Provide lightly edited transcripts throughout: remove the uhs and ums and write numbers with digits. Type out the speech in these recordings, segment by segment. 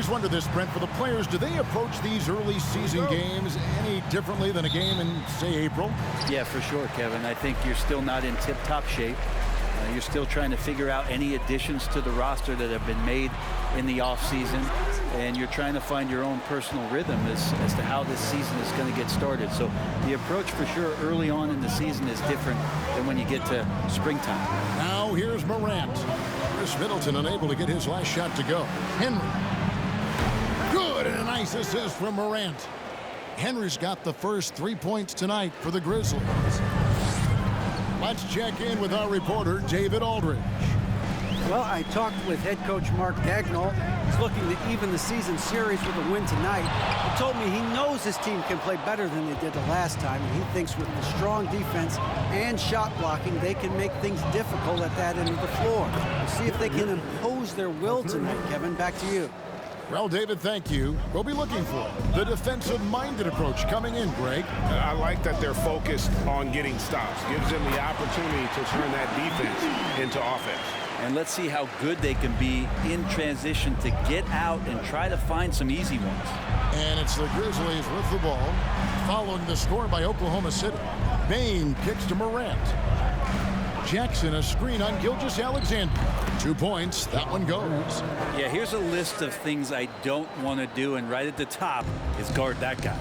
always wonder this, Brent, for the players, do they approach these early season games any differently than a game in, say, April? Yeah, for sure, Kevin. I think you're still not in tip-top shape. You're still trying to figure out any additions to the roster that have been made in the offseason, and you're trying to find your own personal rhythm as to how this season is going to get started. So the approach for sure early on in the season is different than when you get to springtime. Now here's Morant. Chris Middleton unable to get his last shot to go. Henry. Good, and a nice assist from Morant. Henry's got the first 3 points tonight for the Grizzlies. Let's check in with our reporter, David Aldridge. Well, I talked with head coach Mark Dagnall. He's looking to even the season series with a win tonight. He told me he knows his team can play better than they did the last time, and he thinks with the strong defense and shot blocking, they can make things difficult at that end of the floor. We'll see if they can impose their will tonight. Kevin, back to you. Well, David, thank you. We'll be looking for the defensive-minded approach coming in, Greg. I like that they're focused on getting stops. Gives them the opportunity to turn that defense into offense. And let's see how good they can be in transition to get out and try to find some easy ones. And it's the Grizzlies with the ball, following the score by Oklahoma City. Bane kicks to Morant. Jackson, a screen on Gilgeous-Alexander. 2 points. That one goes. Yeah, here's a list of things I don't want to do, and right at the top is guard that guy.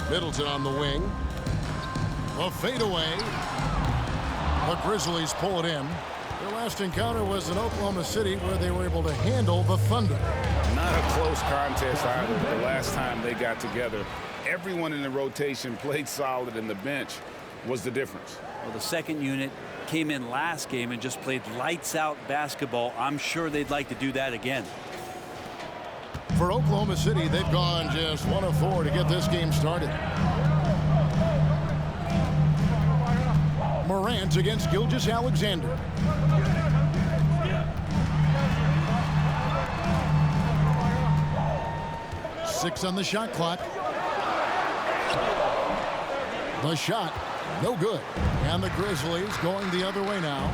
Middleton on the wing. A fadeaway. The Grizzlies pull it in. Their last encounter was in Oklahoma City, where they were able to handle the Thunder. Not a close contest either the last time they got together. Everyone in the rotation played solid, and the bench was the difference. Well, the second unit came in last game and just played lights-out basketball. I'm sure they'd like to do that again. For Oklahoma City, they've gone just 1 of 4 to get this game started. Morant against Gilgeous-Alexander. Six on the shot clock. The shot, no good. And the Grizzlies going the other way now.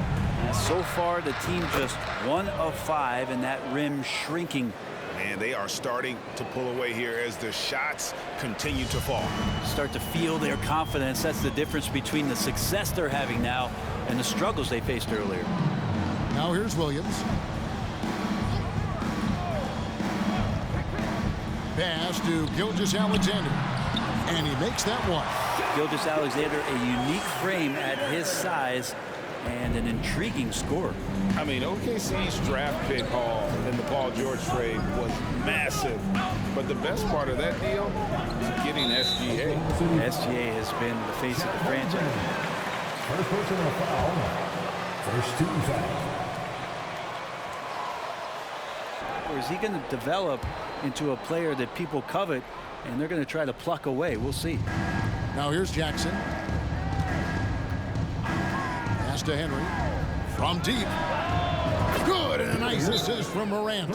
And so far, the team just 1 of 5, and that rim shrinking. Man, they are starting to pull away here as the shots continue to fall. Start to feel their confidence. That's the difference between the success they're having now and the struggles they faced earlier. Now here's Williams. Pass to Gilgeous-Alexander. And he makes that one. Gilgeous-Alexander, a unique frame at his size and an intriguing scorer. I mean, OKC's draft pick haul in the Paul George trade was massive. But the best part of that deal is getting SGA. SGA has been the face of the franchise. First personal foul. First team foul. Or is he going to develop into a player that people covet and they're going to try to pluck away? We'll see. Now here's Jackson. Pass to Henry. From deep. Good, and a nice assist from Morant.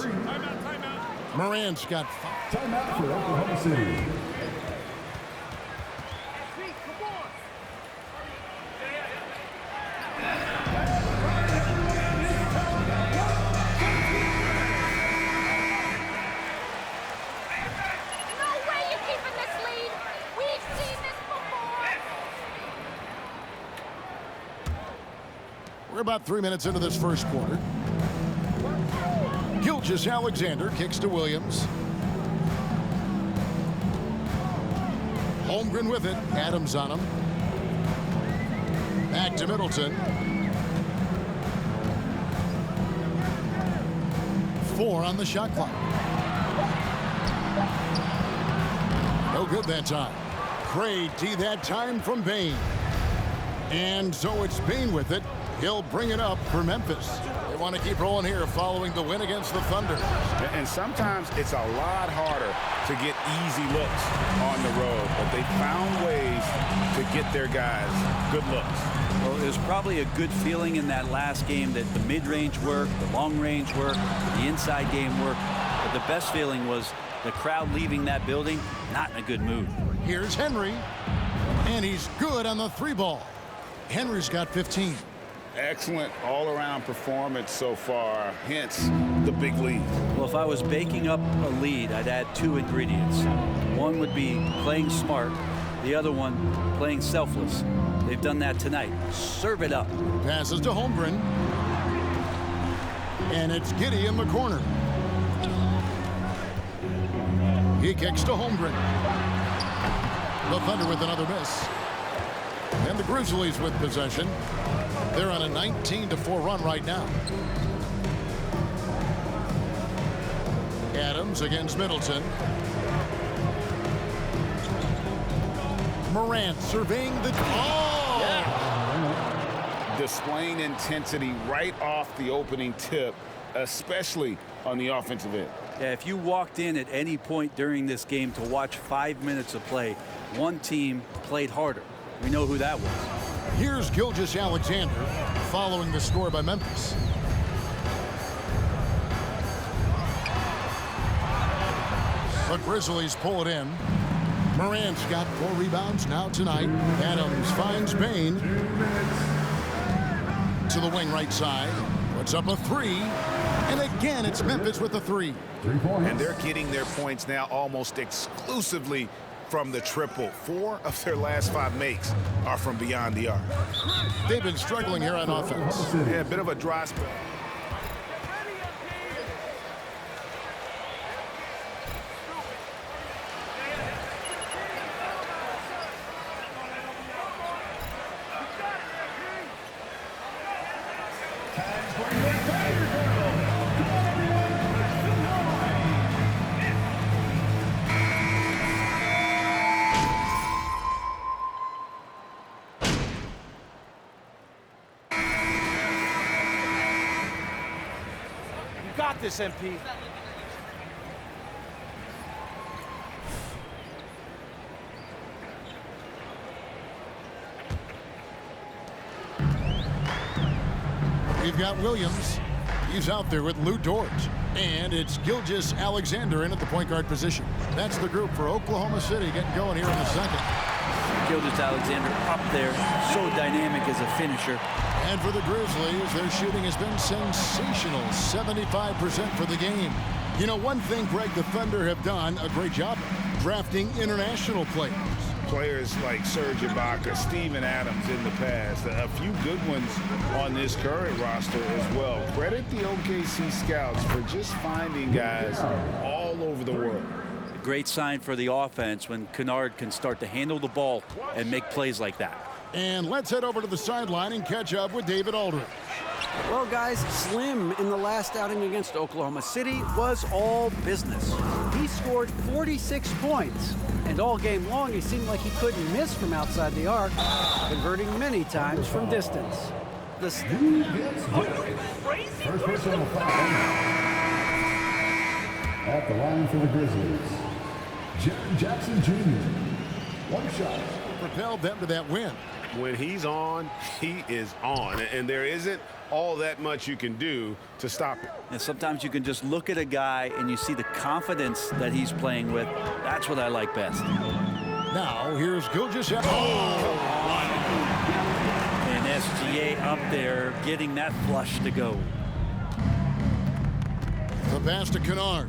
Morant's got 5. Timeout for Oklahoma City. We're about 3 minutes into this first quarter. Gilgeous-Alexander kicks to Williams. Holmgren with it. Adams on him. Back to Middleton. 4 on the shot clock. No good that time. Great D that time from Bane. And so it's Bane with it. He'll bring it up for Memphis. They want to keep rolling here following the win against the Thunder. And sometimes it's a lot harder to get easy looks on the road, but they found ways to get their guys good looks. Well, there's probably a good feeling in that last game that the mid-range worked, the long-range worked, the inside game worked. But the best feeling was the crowd leaving that building not in a good mood. Here's Henry, and he's good on the 3 ball. Henry's got 15. Excellent all-around performance so far, hence the big lead. Well, if I was baking up a lead, I'd add 2 ingredients. One would be playing smart, the other one playing selfless. They've done that tonight. Serve it up. Passes to Holmgren. And it's Giddey in the corner. He kicks to Holmgren. The Thunder with another miss. And the Grizzlies with possession. They're on a 19-4 run right now. Adams against Middleton. Morant surveying the... Oh! Yeah. Displaying intensity right off the opening tip, especially on the offensive end. Yeah, if you walked in at any point during this game to watch 5 minutes of play, one team played harder. We know who that was. Here's Gilgeous-Alexander following the score by Memphis. The Grizzlies pull it in. Morant's got 4 rebounds now tonight. Adams finds Bain to the wing right side. Puts up a 3. And again, it's Memphis with a 3. 3 points. And they're getting their points now almost exclusively from the triple. 4 of their last 5 makes are from beyond the arc. They've been struggling here on offense. Yeah, a bit of a dry spell. Got this, MP. We've got Williams. He's out there with Lou Dort. And it's Gilgeous-Alexander in at the point guard position. That's the group for Oklahoma City getting going here in the second. Gilgeous-Alexander up there, so dynamic as a finisher. And for the Grizzlies, their shooting has been sensational. 75% for the game. You know, one thing, Greg, the Thunder have done a great job of drafting international players. Players like Serge Ibaka, Steven Adams in the past, a few good ones on this current roster as well. Credit the OKC scouts for just finding guys all over the world. A great sign for the offense when Kennard can start to handle the ball and make plays like that. And let's head over to the sideline and catch up with David Aldridge. Well, guys, Slim in the last outing against Oklahoma City was all business. He scored 46 points, and all game long he seemed like he couldn't miss from outside the arc, converting many times from distance. First personal foul. At the line for the Grizzlies, Jaren Jackson Jr. One shot. Propelled them to that win. When he's on, he is on. And there isn't all that much you can do to stop him. And sometimes you can just look at a guy and you see the confidence that he's playing with. That's what I like best. Now, here's Gilgeous-Alexander. And SGA up there getting that flush to go. The pass to Kennard.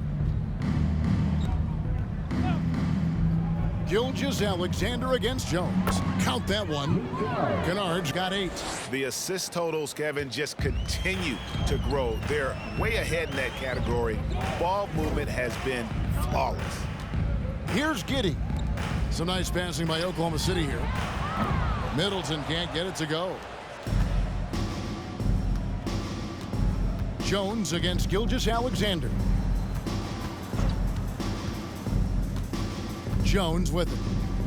Gilgeous-Alexander against Jones. Count that one. Kennard's got 8. The assist totals, Kevin, just continue to grow. They're way ahead in that category. Ball movement has been flawless. Here's Giddey. Some nice passing by Oklahoma City here. Middleton can't get it to go. Jones against Gilgeous-Alexander. Jones with it.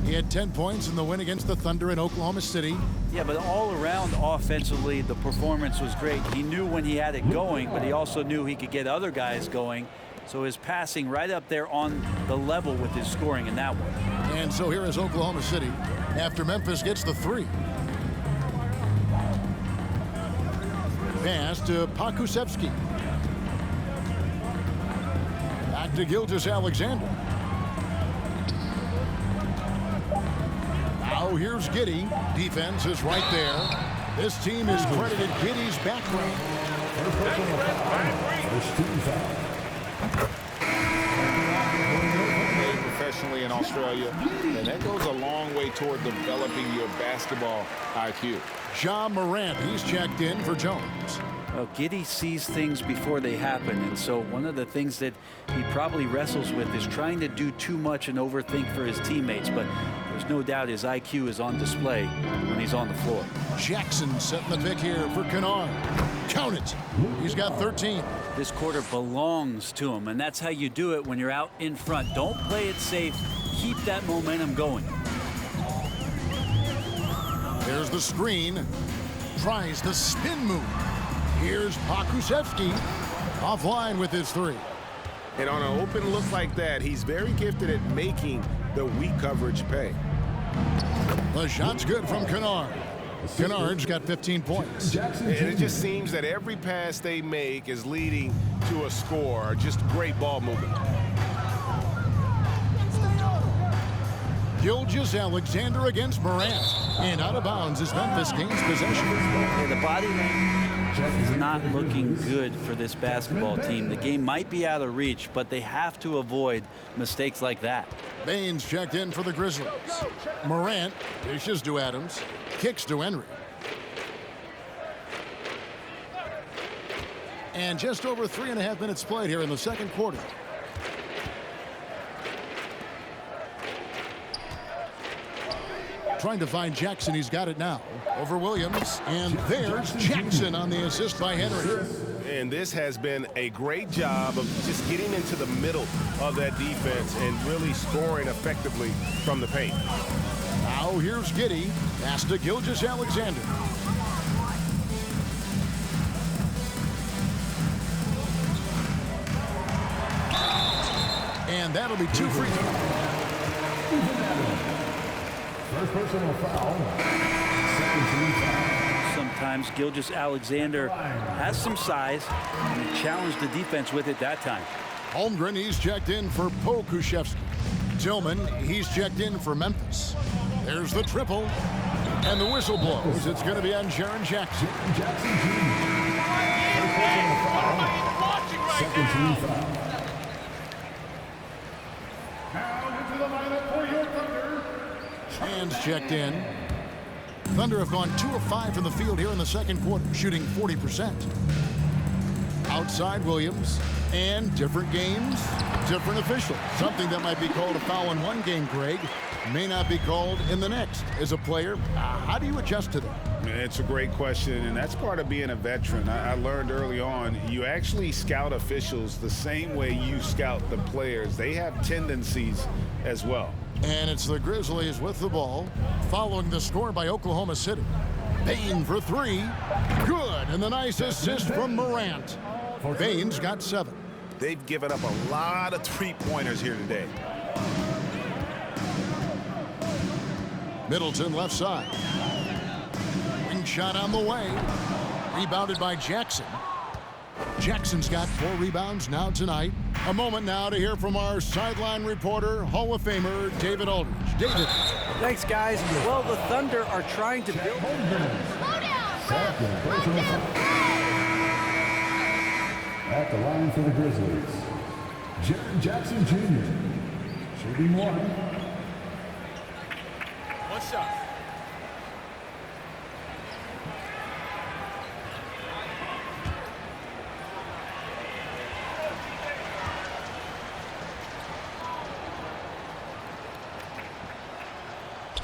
He had 10 points in the win against the Thunder in Oklahoma City. Yeah, but all around offensively, the performance was great. He knew when he had it going, but he also knew he could get other guys going. So his passing right up there on the level with his scoring in that one. And so here is Oklahoma City after Memphis gets the 3. Pass to Pokusevski. Back to Gilgeous-Alexander. Now here's Giddey. Defense is right there. This team is credited Giddey's background. First team foul. Played professionally in Australia, and that goes a long way toward developing your basketball IQ. John Morant, he's checked in for Jones. Well, Giddey sees things before they happen, and so one of the things that he probably wrestles with is trying to do too much and overthink for his teammates, but there's no doubt his IQ is on display when he's on the floor. Jackson setting the pick here for Kennard. Count it. He's got 13. This quarter belongs to him, and that's how you do it when you're out in front. Don't play it safe. Keep that momentum going. There's the screen. Tries the spin move. Here's Pokusevski offline with his three. And on an open look like that, he's very gifted at making the weak coverage pay. The shot's good from Kennard. Kennard's got 15 points. And it just seems that every pass they make is leading to a score. Just great ball movement. Gilgeous-Alexander against Morant. And out of bounds as Memphis gains possession. Yeah, the body language is not looking good for this basketball team. The game might be out of reach, but they have to avoid mistakes like that. Baines checked in for the Grizzlies. Morant dishes to Adams. Kicks to Henry. And just over 3.5 minutes played here in the second quarter. Trying to find Jackson. He's got it now. Over Williams. And there's Jackson on the assist by Henry. And this has been a great job of just getting into the middle of that defense and really scoring effectively from the paint. Now here's Giddey. Pass to Gilgeous-Alexander. And that'll be 2 free throws. First personal foul. Second team foul. Sometimes Gilgeous-Alexander has some size, and he challenged the defense with it that time. Holmgren, he's checked in for Pokusevski. Tillman, he's checked in for Memphis. There's the triple. And the whistle blows. It's going to be on Jaren Jackson. Jackson Jr. First personal foul. Second team foul. Now into the lineup for your Thunder. Hands checked in. Thunder have gone 2 of 5 from the field here in the second quarter, shooting 40%. Outside Williams, and different games, different officials. Something that might be called a foul in one game, Greg, may not be called in the next. As a player, how do you adjust to that? It's a great question, and that's part of being a veteran. I learned early on, you actually scout officials the same way you scout the players. They have tendencies as well. And it's the Grizzlies with the ball, following the score by Oklahoma City. Bain for 3. Good, and the nice assist from Morant. Bain's got 7. They've given up a lot of three-pointers here today. Middleton left side. Wing shot on the way. Rebounded by Jackson. Jackson's got 4 rebounds now tonight. A moment now to hear from our sideline reporter, Hall of Famer David Aldridge. David. Thanks, guys. Well, the Thunder are trying to build. Second personal foul. At the line for the Grizzlies, Jaren Jackson Jr. Shooting 1. One shot.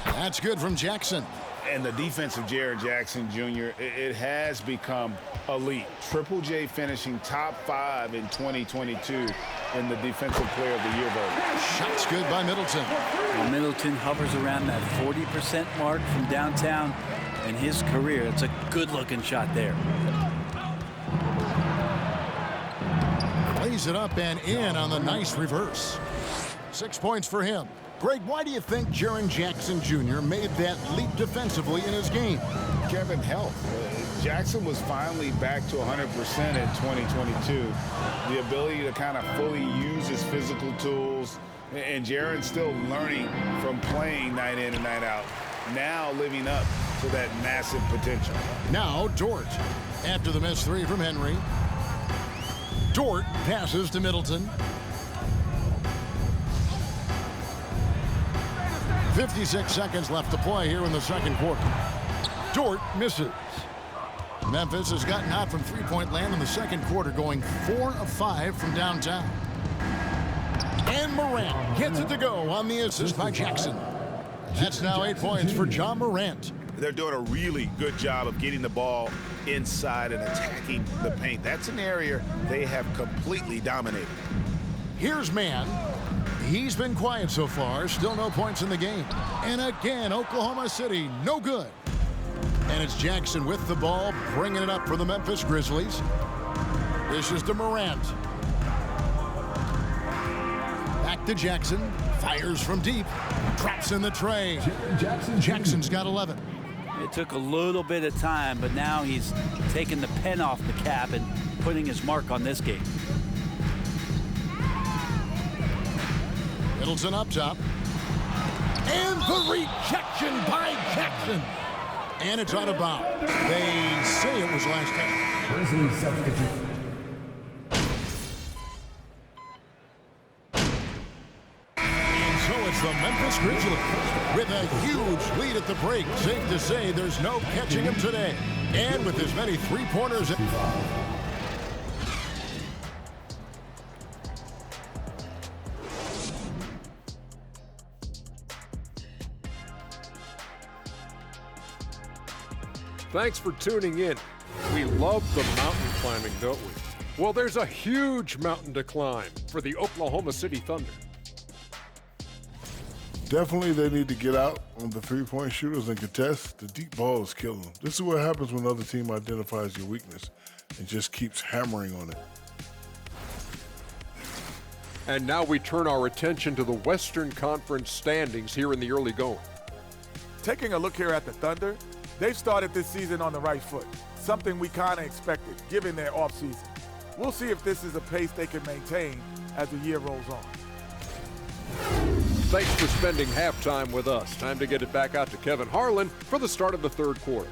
That's good from Jackson. And the defense of Jaren Jackson Jr., it has become elite. Triple J finishing top 5 in 2022 in the Defensive Player of the Year vote. Shot's good by Middleton. Well, Middleton hovers around that 40% mark from downtown in his career. It's a good-looking shot there. Lays it up and in on the nice reverse. 6 points for him. Greg, why do you think Jaren Jackson Jr. made that leap defensively in his game? Kevin, health. Jackson was finally back to 100% in 2022. The ability to kind of fully use his physical tools. And Jaren's still learning from playing night in and night out. Now living up to that massive potential. Now Dort. After the missed three from Henry. Dort passes to Middleton. 56 seconds left to play here in the second quarter. Dort misses. Memphis has gotten hot from three-point land in the second quarter, going 4 of 5 from downtown. And Morant gets it to go on the assist by Jackson. That's now 8 points for John Morant. They're doing a really good job of getting the ball inside and attacking the paint. That's an area they have completely dominated. Here's Mann. He's been quiet so far. Still no points in the game. And again, Oklahoma City, no good. And it's Jackson with the ball, bringing it up for the Memphis Grizzlies. This is to Morant. Back to Jackson. Fires from deep. Drops in the tray. Jackson's got 11. It took a little bit of time, but now he's taking the pen off the cap and putting his mark on this game. Middleton up top. And the rejection by Jackson. And it's out of bounds. They say it was last time. Grizzlies substitute. And so it's the Memphis Grizzlies with a huge lead at the break. Safe to say there's no catching him today. And with as many three-pointers. Thanks for tuning in. We love the mountain climbing, don't we? Well, there's a huge mountain to climb for the Oklahoma City Thunder. Definitely they need to get out on the three-point shooters and contest. The deep ball is killing them. This is what happens when another team identifies your weakness and just keeps hammering on it. And now we turn our attention to the Western Conference standings here in the early going. Taking a look here at the Thunder, they've started this season on the right foot, something we kind of expected, given their offseason. We'll see if this is a pace they can maintain as the year rolls on. Thanks for spending halftime with us. Time to get it back out to Kevin Harlan for the start of the third quarter.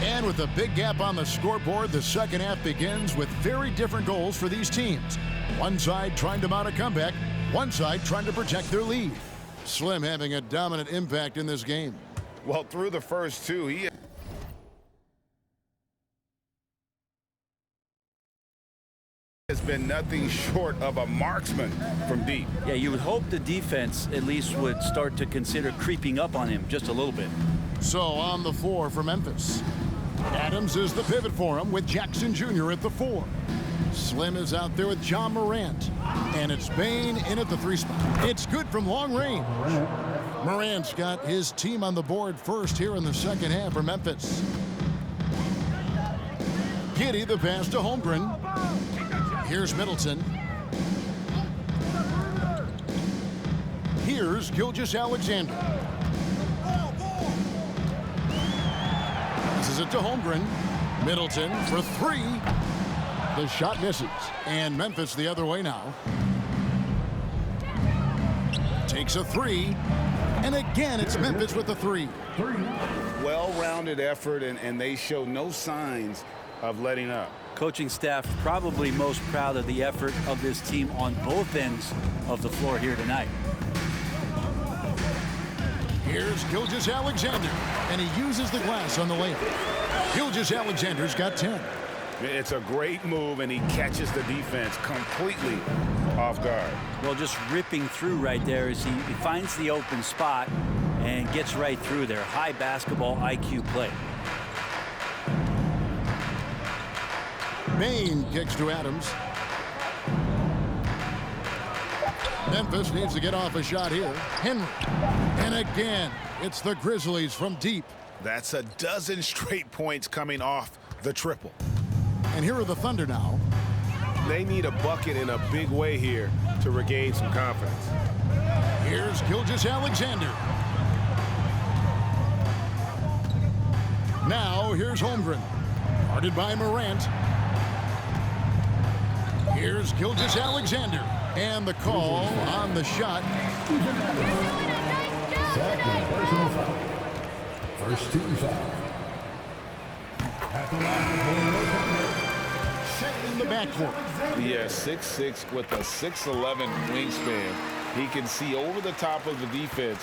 And with a big gap on the scoreboard, the second half begins with very different goals for these teams. One side trying to mount a comeback, one side trying to protect their lead. Slim having a dominant impact in this game. Well, through the first two, he has been nothing short of a marksman from deep. Yeah, you would hope the defense at least would start to consider creeping up on him just a little bit. So on the floor for Memphis. Adams is the pivot for him with Jackson Jr. at the 4. Slim is out there with John Morant. And it's Bain in at the 3 spot. It's good from long range. Morant's got his team on the board first here in the second half for Memphis. Giddey the pass to Holmgren. Here's Middleton. Here's Gilgeous-Alexander. This is it to Holmgren. Middleton for 3. The shot misses. And Memphis the other way now. Takes a 3. And again, it's Memphis with the 3. Well-rounded effort, and they show no signs of letting up. Coaching staff probably most proud of the effort of this team on both ends of the floor here tonight. Here's Gilgeous-Alexander, and he uses the glass on the layup. Gilgeous-Alexander's got 10. It's a great move, and he catches the defense completely off guard. Well, just ripping through right there as he finds the open spot and gets right through there. High basketball IQ play. Bain kicks to Adams. Memphis needs to get off a shot here. Henry. And again, it's the Grizzlies from deep. That's a dozen straight points coming off the triple. And here are the Thunder now. They need a bucket in a big way here to regain some confidence. Here's Gilgeous-Alexander. Now here's Holmgren. Guarded by Morant. Here's Gilgeous-Alexander. And the call on the shot. Second personal foul. First team foul. At the line, Set in the backcourt. Yeah, 6'6" with a 6'11" wingspan. He can see over the top of the defense.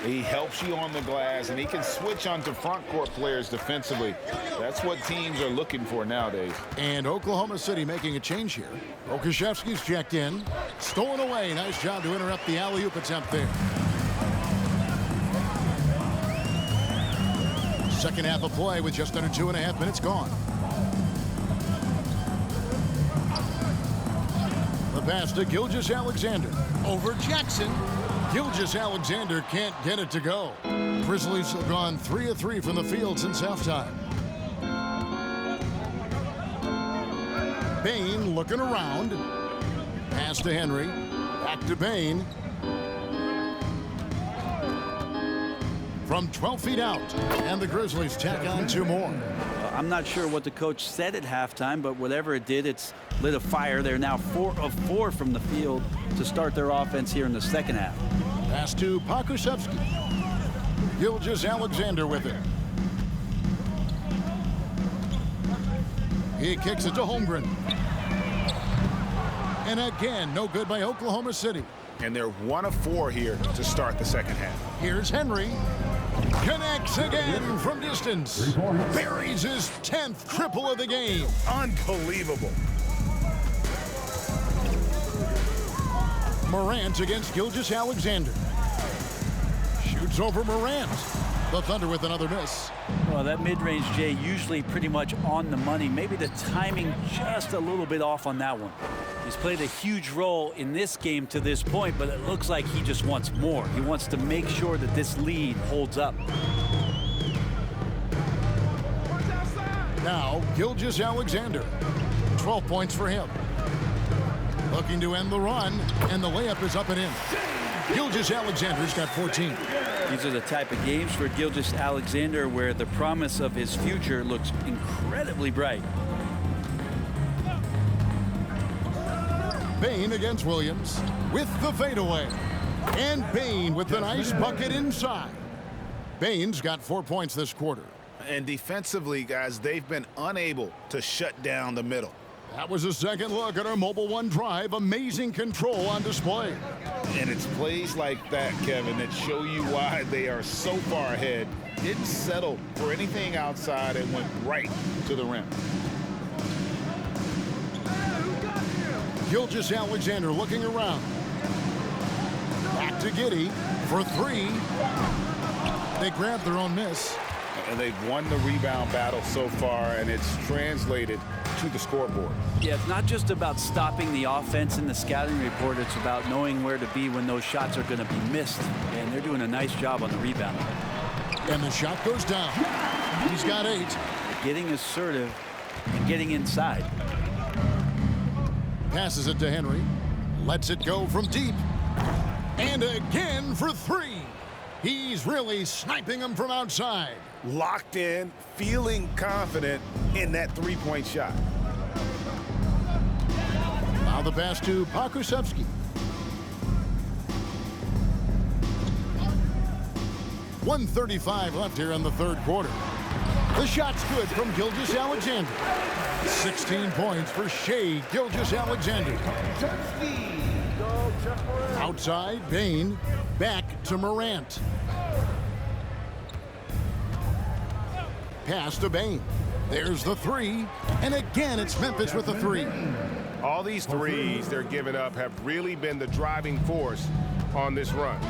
He helps you on the glass, and he can switch onto front court players defensively. That's what teams are looking for nowadays. And Oklahoma City making a change here. Okashevsky's checked in. Stolen away. Nice job to interrupt the alley-oop attempt there. Second half of play with just under 2.5 minutes gone. The pass to Gilgeous-Alexander. Over Jackson. Gilgeous-Alexander can't get it to go. Grizzlies have gone 3 of 3 from the field since halftime. Bane looking around. Pass to Henry. Back to Bane. From 12 feet out. And the Grizzlies tack on 2 more. I'm not sure what the coach said at halftime, but whatever it did, it's lit a fire. They're now 4 of 4 from the field to start their offense here in the second half. Pass to Pokusevski. Gilgeous-Alexander with it. He kicks it to Holmgren. And again, no good by Oklahoma City. And they're 1 of 4 here to start the second half. Here's Henry. Connects again from distance. Buries his 10th triple of the game. Unbelievable. Morant against Gilgeous-Alexander. Shoots over Morant. The Thunder with another miss. Well, that mid-range, Jay, usually pretty much on the money. Maybe the timing just a little bit off on that one. He's played a huge role in this game to this point, but it looks like he just wants more. He wants to make sure that this lead holds up. Now, Gilgeous-Alexander. 12 points for him. Looking to end the run, and the layup is up and in. Gilgeous-Alexander's got 14. These are the type of games for Gilgeous-Alexander where the promise of his future looks incredibly bright. Bane against Williams with the fadeaway. And Bane with the nice bucket inside. Bane's got 4 points this quarter. And defensively, guys, they've been unable to shut down the middle. That was a second look at our Mobile One drive. Amazing control on display. And it's plays like that, Kevin, that show you why they are so far ahead. Didn't settle for anything outside and went right to the rim. Gilgeous-Alexander looking around. Back to Giddey for 3. They grabbed their own miss. And they've won the rebound battle so far, and it's translated to the scoreboard. Yeah, it's not just about stopping the offense in the scouting report. It's about knowing where to be when those shots are going to be missed. And they're doing a nice job on the rebound. And the shot goes down. He's got 8. Getting assertive and getting inside. Passes it to Henry. Lets it go from deep. And again for 3. He's really sniping them from outside. Locked in, feeling confident in that three-point shot. Now the pass to Pokusevski. .135 left here in the third quarter. The shot's good from Gilgeous-Alexander. 16 points for Shai Gilgeous-Alexander. Outside, Bane. Back to Morant. Pass to Bane. There's the 3. And again, it's Memphis with the 3. All these threes they're giving up have really been the driving force on this run.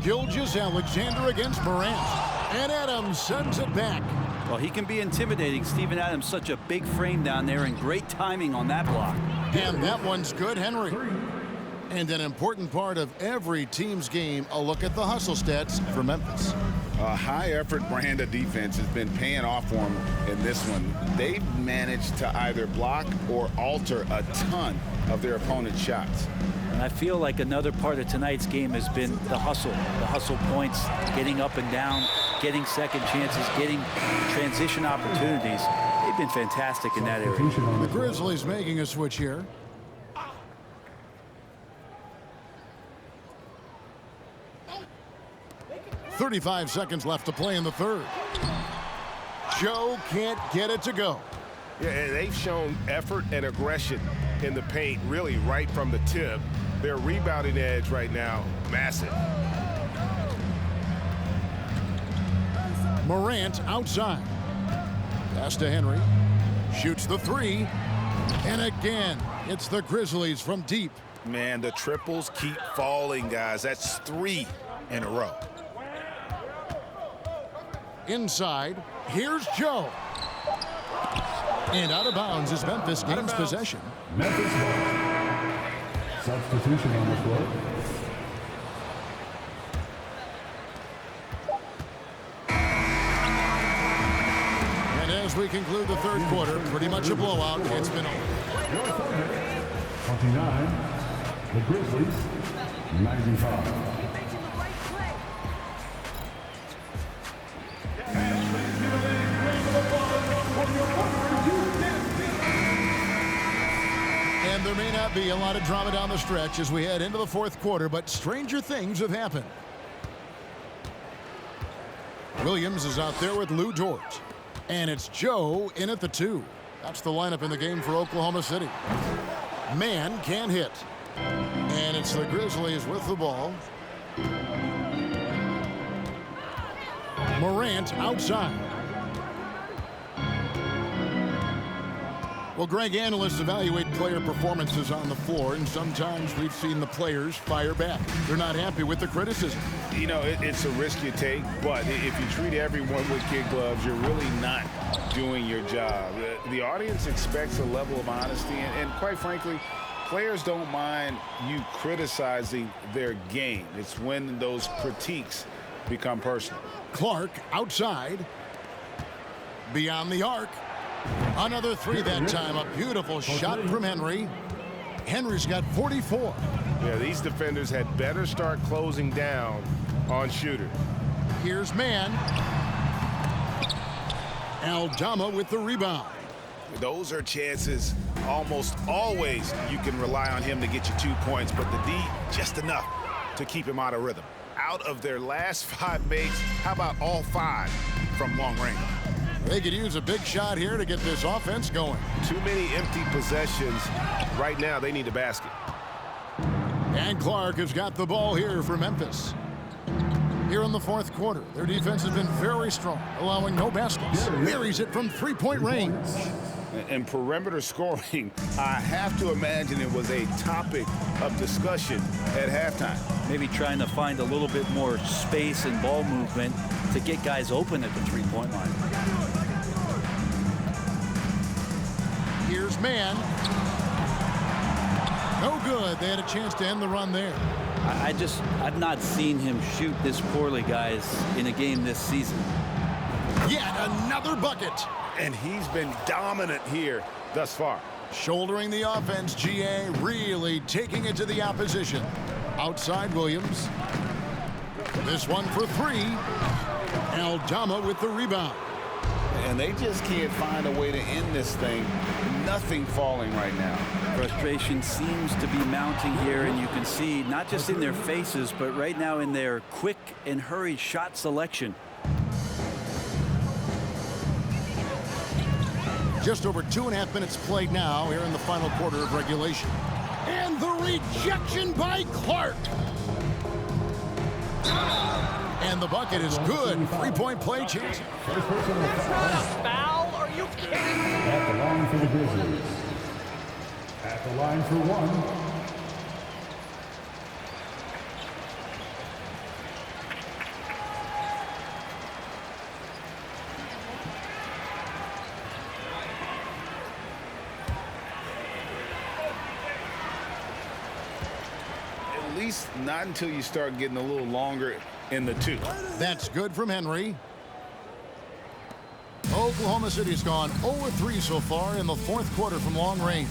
Gilgeous-Alexander against Morant. And Adams sends it back. Well, he can be intimidating. Steven Adams, such a big frame down there, and great timing on that block. And that one's good, Henry. And an important part of every team's game, a look at the hustle stats for Memphis. A high-effort brand of defense has been paying off for them in this one. They've managed to either block or alter a ton of their opponent's shots. And I feel like another part of tonight's game has been the hustle points, getting up and down, getting second chances, getting transition opportunities. They've been fantastic in that area. The Grizzlies making a switch here. .35 seconds left to play in the third. Joe can't get it to go. Yeah, and they've shown effort and aggression in the paint, really right from the tip. Their rebounding edge right now, massive. Morant outside. Pass to Henry. Shoots the three. And again, it's the Grizzlies from deep. Man, the triples keep falling, guys. That's 3 in a row. Inside, here's Joe. And out of bounds is Memphis gains possession. Memphis substitution on the floor. And as we conclude the third quarter, pretty much a blowout. It's been over. 29, the Grizzlies, 95. And there may not be a lot of drama down the stretch as we head into the fourth quarter, but stranger things have happened. Williams is out there with Lou George. And it's Joe in at the 2. That's the lineup in the game for Oklahoma City. Man can't hit. And it's the Grizzlies with the ball. Morant outside. Well, Greg, analysts evaluate player performances on the floor, and sometimes we've seen the players fire back. They're not happy with the criticism. You know, it's a risk you take, but if you treat everyone with kid gloves, you're really not doing your job. The audience expects a level of honesty, and quite frankly, players don't mind you criticizing their game. It's when those critiques become personal. Clark outside. Beyond the arc. Another 3 that time. A beautiful shot from Henry. Henry's got 44. Yeah, these defenders had better start closing down on shooter. Here's Man. Aldama with the rebound. Those are chances almost always you can rely on him to get you 2 points, but the D just enough to keep him out of rhythm. Out of their last 5 makes, how about all 5 from long range? They could use a big shot here to get this offense going. Too many empty possessions. Right now, they need a basket. And Clark has got the ball here for Memphis. Here in the fourth quarter, their defense has been very strong, allowing no baskets. Marries it from three-point range. And perimeter scoring, I have to imagine it was a topic of discussion at halftime. Maybe trying to find a little bit more space and ball movement to get guys open at the three-point line. Here's Man. No good. They had a chance to end the run there. I've not seen him shoot this poorly, guys, in a game this season. Yet another bucket. And he's been dominant here thus far. Shouldering the offense, GA really taking it to the opposition. Outside Williams. This one for 3. Aldama with the rebound. And they just can't find a way to end this thing. Nothing falling right now. Frustration seems to be mounting here, and you can see not just in their faces, but right now in their quick and hurried shot selection. Just over 2.5 minutes played now here in the final quarter of regulation. And the rejection by Clark. And the bucket is good. 3-point play chance. First person on the foul. Are you kidding me? At the line for the Grizzlies. At the line for 1. at least not until you start getting a little longer in the two. That's good from Henry. Oklahoma City's gone 0-3 so far in the fourth quarter from long range.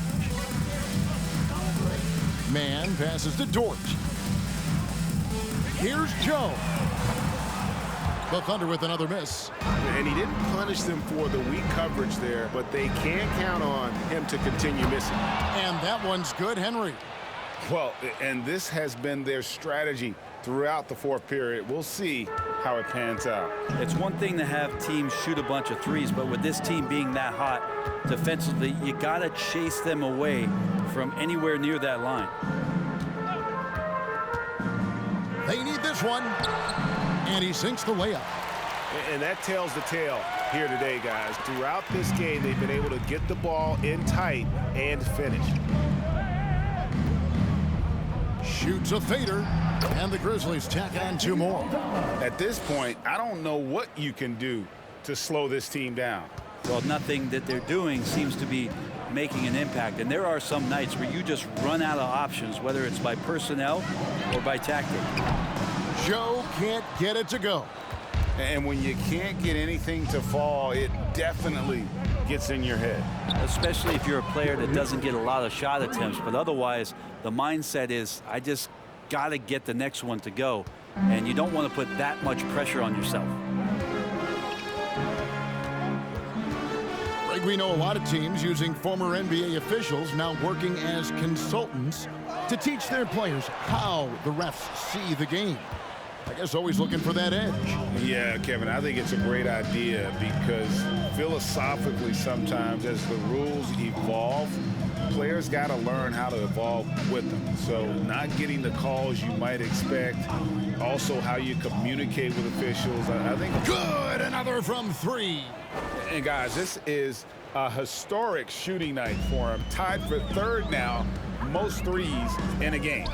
Man passes to Dort. Here's Joe. The Thunder with another miss. And he didn't punish them for the weak coverage there, but they can't count on him to continue missing. And that one's good, Henry. Well, and this has been their strategy throughout the fourth period. We'll see how it pans out. It's one thing to have teams shoot a bunch of threes, but with this team being that hot defensively, you got to chase them away from anywhere near that line. They need this one. And he sinks the layup. And that tells the tale here today, guys. Throughout this game, they've been able to get the ball in tight and finish. Shoots a fader, and the Grizzlies tack on 2 more. At this point, I don't know what you can do to slow this team down. Well, nothing that they're doing seems to be making an impact. And there are some nights where you just run out of options, whether it's by personnel or by tactic. Joe can't get it to go. And when you can't get anything to fall, it definitely gets in your head. Especially if you're a player that doesn't get a lot of shot attempts. But otherwise, the mindset is, I just got to get the next one to go. And you don't want to put that much pressure on yourself. Like we know a lot of teams using former NBA officials now working as consultants to teach their players how the refs see the game. I guess always looking for that edge. Yeah, Kevin, I think it's a great idea because philosophically sometimes as the rules evolve, players got to learn how to evolve with them. So not getting the calls you might expect, also how you communicate with officials. I think good, another from 3. And guys, this is a historic shooting night for him. Tied for 3rd now, most threes in a game.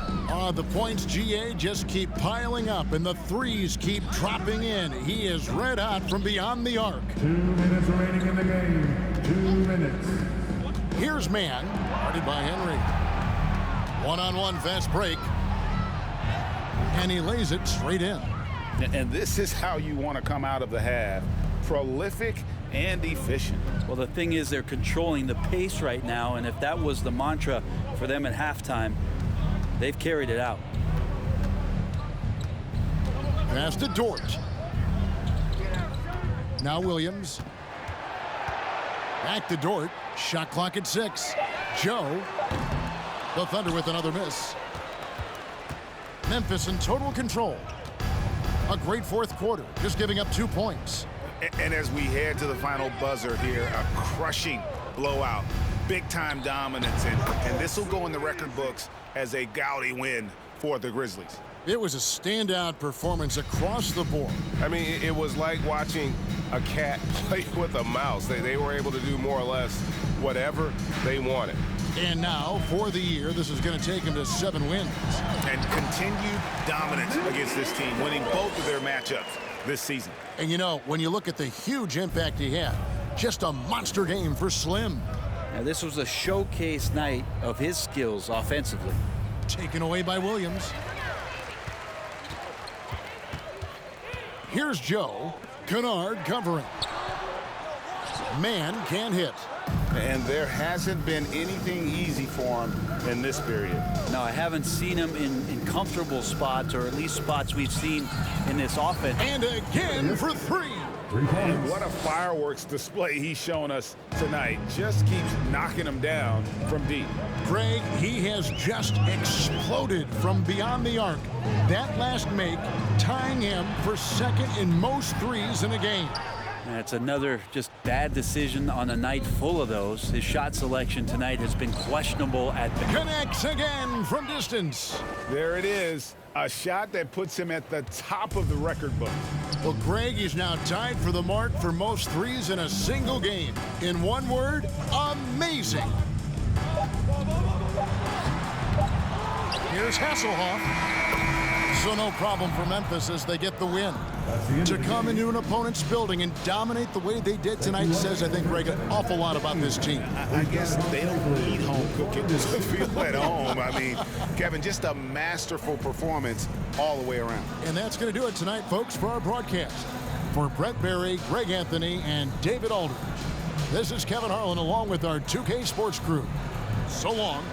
The points, GA, just keep piling up, and the threes keep dropping in. He is red hot from beyond the arc. 2 minutes remaining in the game. 2 minutes. Here's Man, guarded by Henry. One-on-one fast break. And he lays it straight in. And this is how you want to come out of the half. Prolific and efficient. Well, the thing is they're controlling the pace right now, and if that was the mantra for them at halftime, they've carried it out. Pass to Dort. Now Williams. Back to Dort. Shot clock at 6. Joe. The Thunder with another miss. Memphis in total control. A great fourth quarter, just giving up 2 points. And as we head to the final buzzer here, a crushing blowout, big-time dominance, and this will go in the record books as a gaudy win for the Grizzlies. It was a standout performance across the board. I mean, it was like watching a cat play with a mouse. They were able to do more or less whatever they wanted. And now, for the year, this is going to take him to 7 wins. And continued dominance against this team, winning both of their matchups this season. And you know, when you look at the huge impact he had, just a monster game for Slim. Now, this was a showcase night of his skills offensively. Taken away by Williams. Here's Joe. Kennard covering. Man can't hit. And there hasn't been anything easy for him in this period. No, I haven't seen him in comfortable spots, or at least spots we've seen in this offense. And again for 3. 3 points. And what a fireworks display he's shown us tonight. Just keeps knocking them down from deep. Greg, he has just exploded from beyond the arc. That last make tying him for 2nd in most threes in a game. That's another just bad decision on a night full of those. His shot selection tonight has been questionable at the... Connects again from distance. There it is. A shot that puts him at the top of the record book. Well, Greg is now tied for the mark for most threes in a single game. In one word, amazing. Here's Hasselhoff. So no problem for Memphis as they get the win. To come into an opponent's building and dominate the way they did tonight says, I think, Greg, an awful lot about this team. I guess they don't need home cooking to feel at home. I mean, Kevin, just a masterful performance all the way around. And that's going to do it tonight, folks, for our broadcast. For Brett Berry, Greg Anthony, and David Aldridge, this is Kevin Harlan along with our 2K Sports crew. So long.